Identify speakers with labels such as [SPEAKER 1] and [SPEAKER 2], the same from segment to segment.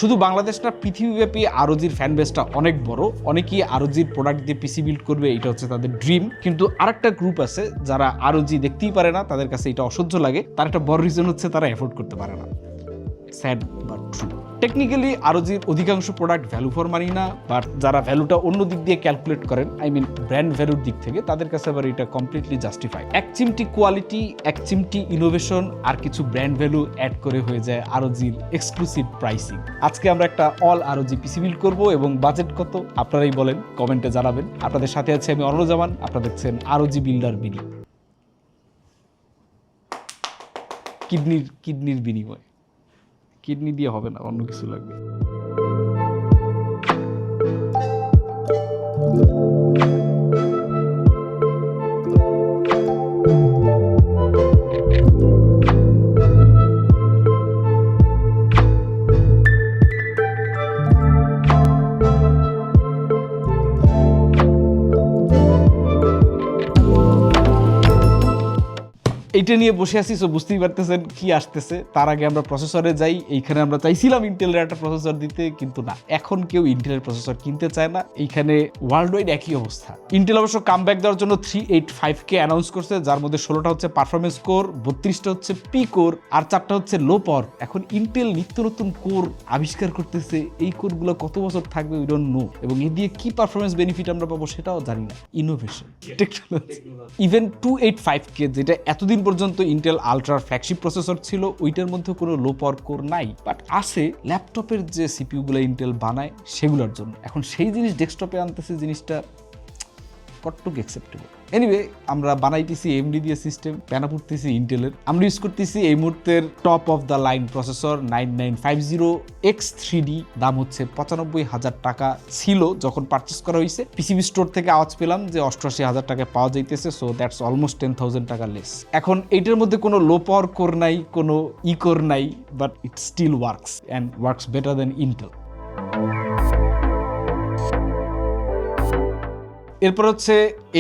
[SPEAKER 1] শুধু বাংলাদেশ না, পৃথিবীব্যাপী আরওজির ফ্যান বেসটা অনেক বড়। অনেকেই আরওজির প্রোডাক্ট দিয়ে পিসি বিল্ড করবে, এটা হচ্ছে তাদের ড্রিম। কিন্তু আরেকটা গ্রুপ আছে যারা আরওজি দেখতেই পারে না, তাদের কাছে এটা অসহ্য লাগে। তার একটা বড় রিজন হচ্ছে তারা এফোর্ড করতে পারে না। Sad but true. টেকনিক্যালি আরওজির অধিকাংশ প্রোডাক্ট ভ্যালু ফর মানি না, বাট যারা ভ্যালুটা অন্য দিক দিয়ে ক্যালকুলেট করেন, আই মিন ব্র্যান্ড ভ্যালুর দিক থেকে, তাদের কাছে আবার এটা কমপ্লিটলি জাস্টিফাই। এক চিমটি কোয়ালিটি, এক চিমটি ইনোভেশন আর কিছু ব্র্যান্ড ভ্যালু অ্যাড করে হয়ে যায় আরওজির এক্সক্লুসিভ প্রাইসিং। আজকে আমরা একটা অল আরওজি পিসি বিল্ড করবো, এবং বাজেট কত আপনারাই বলেন, কমেন্টে জানাবেন। আপনাদের সাথে আছে আমি অরুণ। আপনারা দেখছেন আরওজি বিল্ডার বিডি। কিডনির বিনিময়। কিডনি দিয়ে হবে না, অন্য কিছু লাগবে। এইটা নিয়ে বসে আছি, সো বুঝতেই পারতেছেন কি আসতেছে। তার আগে আমরা প্রসেসরে যাই। এইখানে আমরা চাইছিলাম ইন্টেলের একটা প্রসেসর দিতে, কিন্তু না, এখন কেউ ইন্টেলের প্রসেসর কিনতে চায় না। এইখানে ওয়ার্ল্ড ওয়াইড একই অবস্থা। ইন্টেল অবশ্য কামব্যাক দেওয়ার জন্য 385K অ্যানাউন্স করছে, যার মধ্যে 16টা হচ্ছে পারফরমেন্স কোর, 32টা হচ্ছে পি কোর, আর 4টা হচ্ছে লো পাওয়ার। এখন ইন্টেল নিত্য নতুন কোর আবিষ্কার করতেছে। এই কোরগুলো কত বছর থাকবে উই ডোন্ট নো, এবং এ দিয়ে কি পারফরমেন্স বেনিফিট আমরা পাবো সেটাও জানি না। Innovation, technology. ইভেন 285K, যেটা এতদিন পর্যন্ত ইন্টেল আলট্রার ফ্ল্যাগশিপ প্রসেসর ছিল, ওইটার মধ্যে কোনো লো পাওয়ার কোর নাই, বাট আছে ল্যাপটপের যে সিপিইউগুলো ইন্টেল বানায় সেগুলোর জন্য। এখন সেই জিনিস ডেস্কটপে আনতেছে, জিনিসটা কতটুকু অ্যাকসেপ্টেবল। এনিওয়ে, আমরা বানাইতেছি এমডি দিয়ে সিস্টেম, প্যানা পড়তেছি ইন্টেলের। আমরা ইউজ করতেছি এই মুহূর্তের top of the line processor 9950X3D। দাম হচ্ছে 95,000 টাকা ছিল যখন পারচেস করা হয়েছে। পিসিবি স্টোর থেকে আওয়াজ পেলাম যে 88,000 টাকায় পাওয়া যাইতেছে, সো দ্যাটস অলমোস্ট 10,000 টাকা লেস। এখন এইটার মধ্যে কোনো লো পাওয়ার কোর নাই, কোনো কোর নাই, but it still works and works better than Intel. এরপর হচ্ছে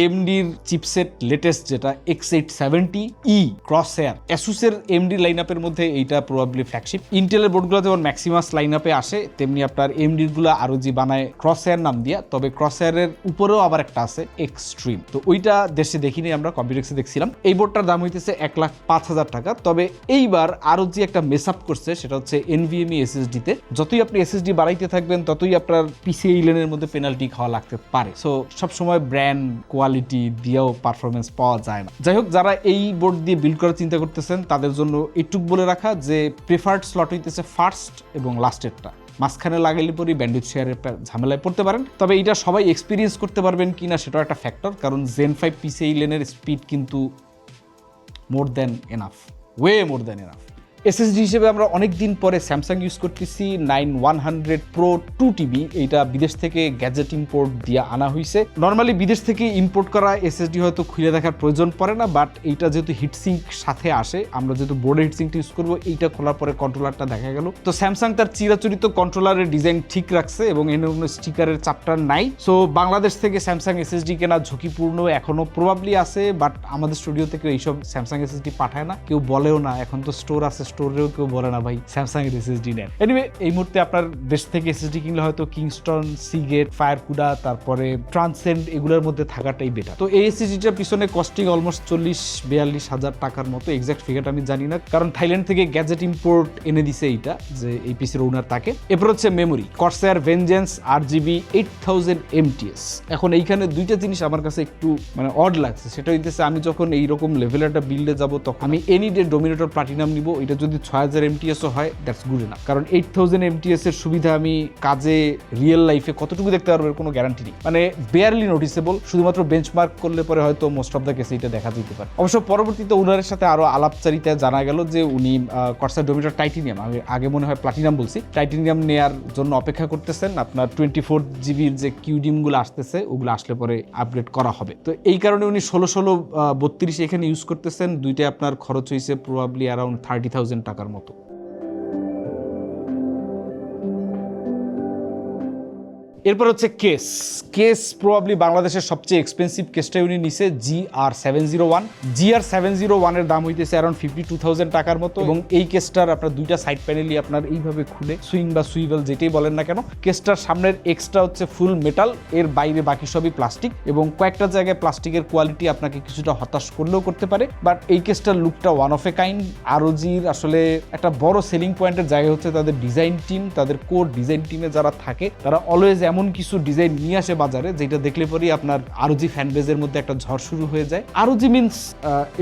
[SPEAKER 1] এমডির চিপসেট লেটেস্ট, যেটা X870E ক্রসহেয়ার। অ্যাসুসের এমডি লাইন আপের মধ্যে এইটা প্রবাবলি ফ্ল্যাগশিপ। ইন্টেলের বোর্ডগুলো যেমন ম্যাক্সিমাস লাইন আপে আসে, তেমনি আপনার এমডির গুলো আরওজি বানায় ক্রসহেয়ার নাম দিয়া। তবে ক্রসহেয়ারের উপরেও আবার একটা আছে এক্সট্রিম, তো ওইটা দেশে দেখিনি, আমরা কম্পিউটেক্সে দেখছিলাম। এই বোর্ডটার দাম হইতেছে 1,05,000 টাকা। তবে এইবার আরওজি একটা মেস আপ করছে, সেটা হচ্ছে NVMe SSD তে। যতই আপনি SSD বাড়াইতে থাকবেন, ততই আপনার PCIe লেনের মধ্যে পেনাল্টি খাওয়া লাগতে পারে। সো সবসময় ব্র্যান্ড কোয়ালিটি দিয়েও পারফরমেন্স পাওয়া যায় না। যাই হোক, যারা এই বোর্ড দিয়ে বিল্ড করার চিন্তা করতেছেন, তাদের জন্য একটু বলে রাখা যে প্রেফার্ড স্লট হইতেছে ফার্স্ট এবং লাস্টেরটা। মাঝখানে লাগাইলে পরে ব্যান্ডউইথ শেয়ারের ঝামেলায় পড়তে পারেন। তবে এটা সবাই এক্সপিরিয়েন্স করতে পারবেন কিনা সেটাও একটা ফ্যাক্টর, কারণ Zen 5 PCIe লেনের স্পিড কিন্তু more than enough, way more than enough. SSD হিসেবে আমরা অনেক দিন পরে স্যামসাং ইউজ করতেছি 9100 Pro 2TB। এইটা বিদেশ থেকে গ্যাজেট ইম্পোর্ট দিয়ে আনা হয়েছে। নর্মালি বিদেশ থেকে ইম্পোর্ট করা এসএসডি হয়তো খুলে দেখার প্রয়োজন পড়ে না, বাট এইটা যেহেতু হিটসিঙ্ক সাথে আসে, আমরা যেহেতু বোর্ডে হিটসিঙ্কটা ইউজ করবো, এইটা খোলার পরে কন্ট্রোলারটা দেখা গেল। তো স্যামসাং তার চিরাচরিত কন্ট্রোলারের ডিজাইন ঠিক রাখছে এবং এর কোনো স্টিকারের চাপটার নাই। সো বাংলাদেশ থেকে স্যামসাং এসএসডি কেনা ঝুঁকিপূর্ণ এখনো প্রবাবলি আছে, বাট আমাদের স্টুডিও থেকে এইসব স্যামসাং এসএসডি পাঠায় না, কেউ বলেও না। এখন তো স্টোর আছে, স্টোরেও কেউ বলে না ভাই স্যামসাং এর এসএসডি নেন। এনিওয়ে, এই মুহূর্তে আপনার দেশ থেকে এসএসডি কিনলে হয়তো কিংস্টন, সিগেট, ফায়ারকুডা, তারপরে ট্রান্সেন্ড, এগুলোর মধ্যে থাকাটাই বেটার। তো এই এসএসডিটার পিছনে কস্টিং অলমোস্ট 40-42 টাকার মতো, এক্সাক্ট ফিগারটা আমি জানি না, কারণ থাইল্যান্ড থেকে গ্যাজেট ইম্পোর্ট এনে দিছে এইটা, যে এই পিসির ওনার তাকে। এরপর হচ্ছে মেমোরি, কর্সায়ার ভেনজেন্স RGB 8000 MTS। এখন এইখানে দুইটা জিনিস আমার কাছে একটু মানে অড লাগছে। সেটা হইতেছে, আমি যখন এইরকম লেভেলের একটা বিল্ডে যাব, তখন আমি এনি ডে ডোমিনেটর প্লাটিনাম নিব। এটা যদি 6000 MTS হয়, দ্যাটস গুড এনাফ, কারণ 8000 MTS এর সুবিধা আমি কাজে রিয়েল লাইফে কতটুকু দেখতে পারবো এর কোনো গ্যারান্টি নেই, মানে বেয়ারলি নোটিসেবল। শুধুমাত্র বেঞ্চমার্ক করলে পরে হয়তো মোস্ট অফ দ্য কেসে এটা দেখা যেতে পারে। অবশ্য পরবর্তীতে ওনারের সাথে আরো আলাপচারিতায় জানা গেল যে উনি কর্সার ডোমিনেটর টাইটেনিয়াম, আমি আগে মনে হয় প্লাটিনাম বলছি, টাইটেনিয়াম নেয়ার জন্য অপেক্ষা করতেছেন। আপনার 24 জিবির যে কিউডিম গুলো আসতেছে, ওগুলো আসলে পরে আপগ্রেড করা হবে। তো এই কারণে উনি 1632 এখানে ইউজ করতেছেন। দুইটাই আপনার খরচ হয়েছে প্রবাবলি অ্যারাউন্ড 30,000 টাকার মতো। এরপর হচ্ছে কেস প্রবাবলি বাংলাদেশের সবচেয়ে এক্সপেন্সিভ কেসটা উনি নিছে GR701 GR701 এর দাম হইতেছে অ্যারাউন্ড 52,000 টাকার মতো, এবং এই কেসটার আপনার দুইটা সাইড প্যানেলই আপনার এইভাবে খুলে সুইং বা সুইভেল যেটাই বলেন না কেন, কেসটার সামনের এক্সট্রা হচ্ছে ফুল মেটাল, এর বাইরে বাকি সবই প্লাস্টিক, এবং কয়েকটা জায়গায় প্লাস্টিকের কোয়ালিটি আপনাকে কিছুটা হতাশ করলেও করতে পারে, বাট এই কেসটার লুকটা ওয়ান অফ এ কাইন্ড। ROG'র আসলে একটা বড় সেলিং পয়েন্টের জায়গা হচ্ছে তাদের ডিজাইন টিম, তাদের কোর ডিজাইন টিমে যারা থাকে তারা অলওয়েজ এমন কিছু ডিজাইন নিয়ে আসে বাজারে যেটা দেখলে পরেই আপনার ROG ফ্যান বেজের মধ্যে একটা ঝড় শুরু হয়ে যায়। ROG means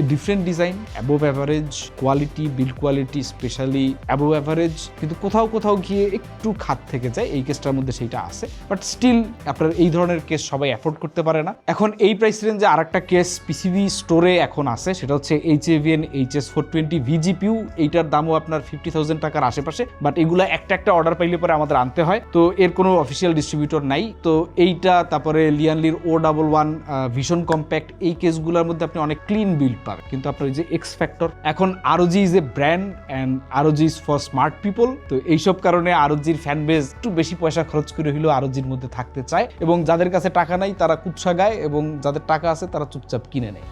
[SPEAKER 1] a different design, above average quality, build quality specially above average, কিন্তু কোথাও কোথাও গিয়ে একটু খাত থেকে যায়, এই কেসটার মধ্যে সেইটা আছে, বাট স্টিল আপনার এই ধরনের কেস সবাই অ্যাফোর্ড করতে পারে না। এখন এই প্রাইস রেঞ্জে আরেকটা কেস পিসিবি স্টোরে এখন আছে, সেটা হচ্ছে HAVN HS420 VGPU, এইটার দামও আপনার 50,000 টাকার আশেপাশে, বাট এগুলা একটা অর্ডার পাইলে পরে আমাদের আনতে হয়, তো এর কোনো অফিসিয়াল ডিস্ট্রিবিউটর নাই। তো এইটা তারপরে লিয়ানলির O11 ভিশন কম্প্যাক্ট, এই কেসগুলোর মধ্যে আপনি অনেক ক্লিন বিল্ড পাবেন, কিন্তু আপনার যে এক্স ফ্যাক্টর, এখন ROG is a brand and ROG is for smart people, তো এইসব কারণে ROG'র ফ্যান বেজ একটু বেশি পয়সা খরচ করে হলেও ROG'র মধ্যে থাকতে চায়, এবং যাদের কাছে টাকা নাই তারা কুৎসা গায়, এবং যাদের টাকা আছে তারা চুপচাপ কিনে নেয়।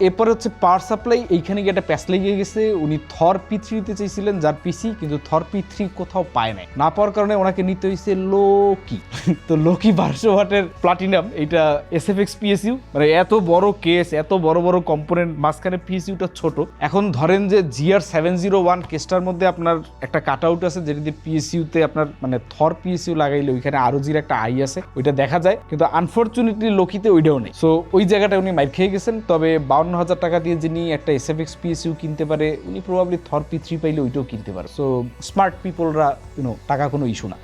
[SPEAKER 1] এরপরে হচ্ছে পাওয়ার সাপ্লাই, এইখানে গিয়ে একটা প্যাচ লেগে গেছে, উনি থর P3 নিতে চাইছিলেন যার পিসি, কিন্তু থর P3 কোথাও পায় নাই, না পাওয়ার কারণে ওনাকে নিতে হয়েছে লোকি। তো লোকি 1200 ওয়াটের প্লাটিনাম, এইটা SFX PSU, মানে এত বড় কেস, এত বড় বড় কম্পোনেন্ট, মাঝখানে PSUটা ছোট। এখন ধরেন যে GR701 কেসটার মধ্যে আপনার একটা কাট আউট আছে, যেটা দিয়ে PSU-তে আপনার মানে থর PSU লাগাইলে ওইখানে ROG'র একটা আই আছে, ওইটা দেখা যায়, কিন্তু আনফরচুনেটলি লোকিতে ওইটাও নেই। সো ওই জায়গাটা উনি মাইর খেয়ে গেছেন। তবে 52,000 টাকা দিয়ে যিনি একটা SFX PSU কিনতে পারে, উনি প্রবাবলি থর P3 পাইলে ওইটাও কিনতে পারে। সো স্মার্ট পিপলরা টাকা কোনো ইস্যু না।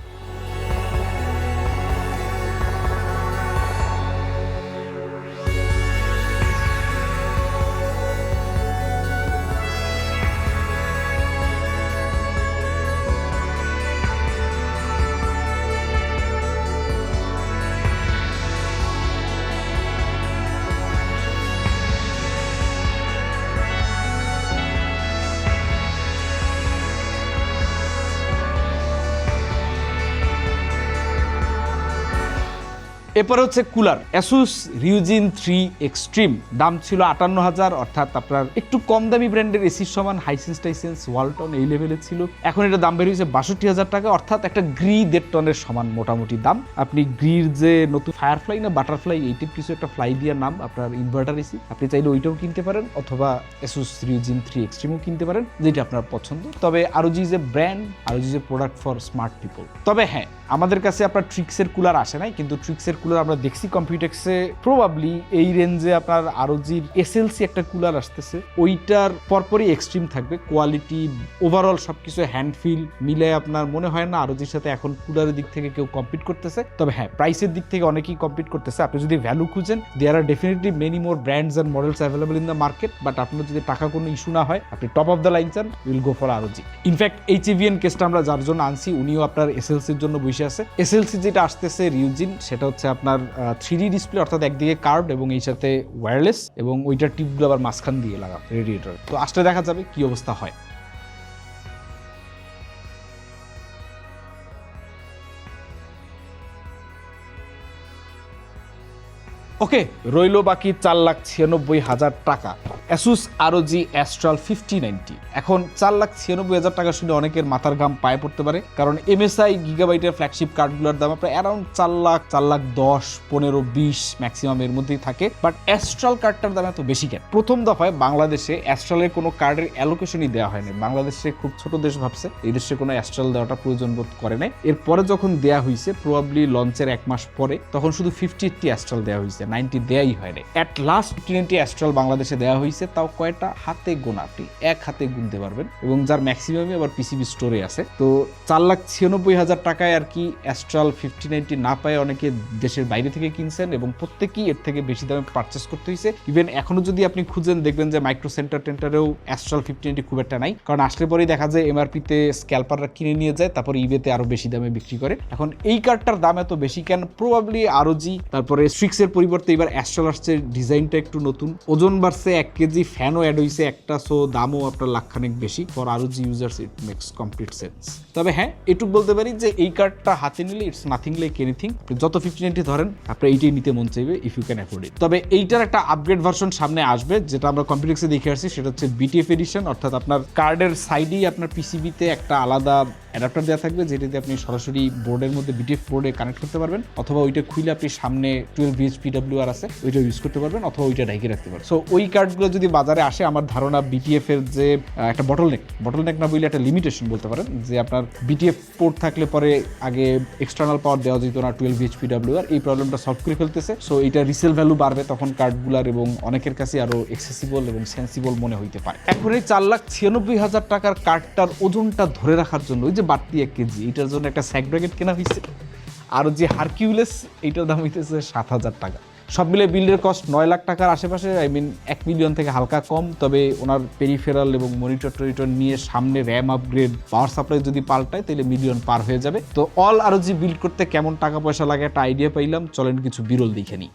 [SPEAKER 1] এরপরে হচ্ছে কুলার, Asus Ryujin 3 Extreme, দাম ছিল 58,000, অর্থাৎ আপনার একটু কম দামি ব্র্যান্ডের এসির সমান, হাইসেন্স টাইসেন্স ওয়ালটন এই লেভেলে ছিল। এখন এটা দাম বের হয়েছে 62,000 টাকা, অর্থাৎ একটা গ্রি 1.5 টনের সমান মোটামুটি দাম। আপনি গ্রির যে নতুন ফায়ারফ্লাই না বাটারফ্লাই এইটির কিছু একটা ফ্লাই দিয়ে নাম, আপনার ইনভার্টার এসি, আপনি চাইলে ওইটাও কিনতে পারেন, অথবা Asus Ryujin 3 Extreme কিনতে পারেন, যেটা আপনার পছন্দ। তবে ROG is a brand, ROG is a product for smart people. তবে হ্যাঁ, আমাদের কাছে আপনার ট্রিক্সের কুলার আসে নাই, কিন্তু ট্রিক্সের কুলার আমরা দেখছি কম্পিউটেক্সে, প্রবাবলি এই রেঞ্জে আপনার ROG'র SLC একটা কুলার আসতেছে, ওইটার পরপরই এক্সট্রিম থাকবে, কোয়ালিটি ওভারঅল সবকিছু হ্যান্ড ফিল মিলে আপনার মনে হয় না ROG'র সাথে এখন কুলারের দিক থেকে কেউ কম্পিট করতেছে। তবে হ্যাঁ, প্রাইসের দিক থেকে অনেকেই কম্পিট করতেছে। আপনি যদি ভ্যালু খুঁজেন, there are definitely many more brands and models available in the market, but আপনার যদি টাকা কোনো ইস্যু না হয়, আপনি টপ অফ দ্য লাইন চান, will go for ROG। In fact HAVN কেসটা আমরা যার জন্য আনছি, উনিও আপনার SLCর জন্য বসে আছে। SLC যেটা আসতেছে Ryujin, সেটা হচ্ছে আপনার 3D ডিসপ্লে, অর্থাৎ একদিকে কার্ভ এবং এই সাথে ওয়্যারলেস, এবং ওইটার টিপগুলো আবার মাঝখান দিয়ে লাগা রেডিয়েটর। তো আসলে দেখা যাবে কি অবস্থা হয়। ওকে, রইল বাকি 4,96,000 টাকা, Asus ROG Astral 5090। এখন 4,96,000 টাকা শুনে অনেকের মাথার ঘাম পায়ে পড়তে পারে, কারণ MSI গিগাবাইটের ফ্ল্যাগশিপ কার্ডগুলোর দাম প্রায় অ্যারাউন্ড 4 লাখ, 4,10,000, 15, 20 ম্যাক্সিমাম এর মধ্যেই থাকে, বাট অ্যাস্ট্রাল কার্ডটার দাম এত বেশি কেন? প্রথম দফায় বাংলাদেশে অ্যাস্ট্রালের কোনো কার্ডের অ্যালোকেশনই দেওয়া হয়নি। বাংলাদেশে খুব ছোট দেশ ভাবছে, এই দেশে কোনো অ্যাস্ট্রাল দেওয়াটা প্রয়োজন বোধ করে নাই। এরপরে যখন দেওয়া হয়েছে, প্রবাবলি লঞ্চের 1 মাস পরে, তখন শুধু 50-80 অ্যাস্ট্রাল দেওয়া হয়েছে, 90 দেয়াই হয়নি। অ্যাট লাস্ট 50-90 অ্যাস্ট্রাল বাংলাদেশে দেওয়া হয়েছে, তাও কয়টা হাতে গোনা, আপনি এক হাতে গুনতে পারবেন, এবং যার ম্যাক্সিমামই আবার পিসিবি স্টোরে আছে। তো 4,96,000 টাকায় আর কি অ্যাস্ট্রাল 5090 না পায় অনেকে দেশের বাইরে থেকে কিনছেন, এবং প্রত্যেকেই এর থেকে বেশি দামে পারচেস করতে হয়েছে। ইভেন এখনো যদি আপনি খুঁজেন, দেখবেন যে মাইক্রো সেন্টার টেন্টারেও অ্যাস্ট্রাল 5090 খুব একটা নাই, কারণ আসলে পরেই দেখা যায় MRP-তে স্ক্যালপাররা কিনে নিয়ে যায়, তারপর ইবেতে আরো বেশি দামে বিক্রি করে। এখন এই কার্ডটার দাম এত বেশি কেন? প্রবাবলি ROG, তারপরে স্ট্রিক্সের পরিবর্তে এবার অ্যাস্ট্রাল আসছে, ডিজাইনটা একটু নতুন, ওজন বাড়ছে 1 কেজি, কেজি ফ্যানও অ্যাড হয়েছে একটা, সো দামও আপনার লাখখানেক বেশি। For ROG users it makes complete sense. তবে হ্যাঁ, এটুকু বলতে পারি যে এই কার্ডটা হাতে নিলে ইটস নাথিং লাইক এনিথিং। যত 5090 ধরেন আপনার এইটাই নিতে মন চাইবে if you can afford it. তবে এইটার একটা আপগ্রেড ভার্সন সামনে আসবে, যেটা আমরা কম্পিউটারে দেখে আসছি, সেটা হচ্ছে BTF এডিশন। অর্থাৎ আপনার কার্ডের সাইডেই আপনার পিসিবিতে একটা আলাদা অ্যাডাপ্টার দেওয়া থাকবে, যেটাতে আপনি সরাসরি বোর্ডের মধ্যে BTF বোর্ডে কানেক্ট করতে পারবেন, অথবা ওইটা খুলে আপনি সামনে 12 VH PWR আছে ওইটা ইউজ করতে পারবেন, অথবা ওইটা ঢাইকে রাখতে পারবেন। সো ওই কার্ডগুলো যদি বাজারে আসে, আমার ধারণা BTF এর যে একটা বটলনেক না বললে একটা লিমিটেশন বলতে পারেন, যে আপনার BTF পোর্ট থাকলে পরে আগে এক্সটার্নাল পাওয়ার দেওয়া যেত না 12 VH PWR, এই প্রবলেমটা সলভ করে ফেলতেছে। সো এটা রিসেল ভ্যালু বাড়বে তখন কার্ডগুলার, এবং অনেকের কাছে আরো এক্সেসিবল এবং সেন্সিবল মনে হইতে পারে। এখন এই 4,96,000 টাকার কার্ডটার ওজনটা ধরে রাখার জন্য ওই যে বাড়তি 1 কেজি, এটার জন্য একটা স্যাক ব্র্যাকেট কেনা হয়েছে। আর যে হারকিউলেস, এইটার দাম হইতেছে 7,000 টাকা। সব মিলে বিল্ডের কস্ট 9 লাখ টাকার আশেপাশে, আই মিন 1 মিলিয়ন থেকে হালকা কম। তবে ওনার পেরিফেরাল এবং মনিটর টনিটর নিয়ে সামনে র্যাম আপগ্রেড, পাওয়ার সাপ্লাই যদি পাল্টায় তাহলে মিলিয়ন পার হয়ে যাবে। তো অল ROG বিল্ড করতে কেমন টাকা পয়সা লাগে একটা আইডিয়া পাইলাম, চলেন কিছু বিরল দেখে নিই।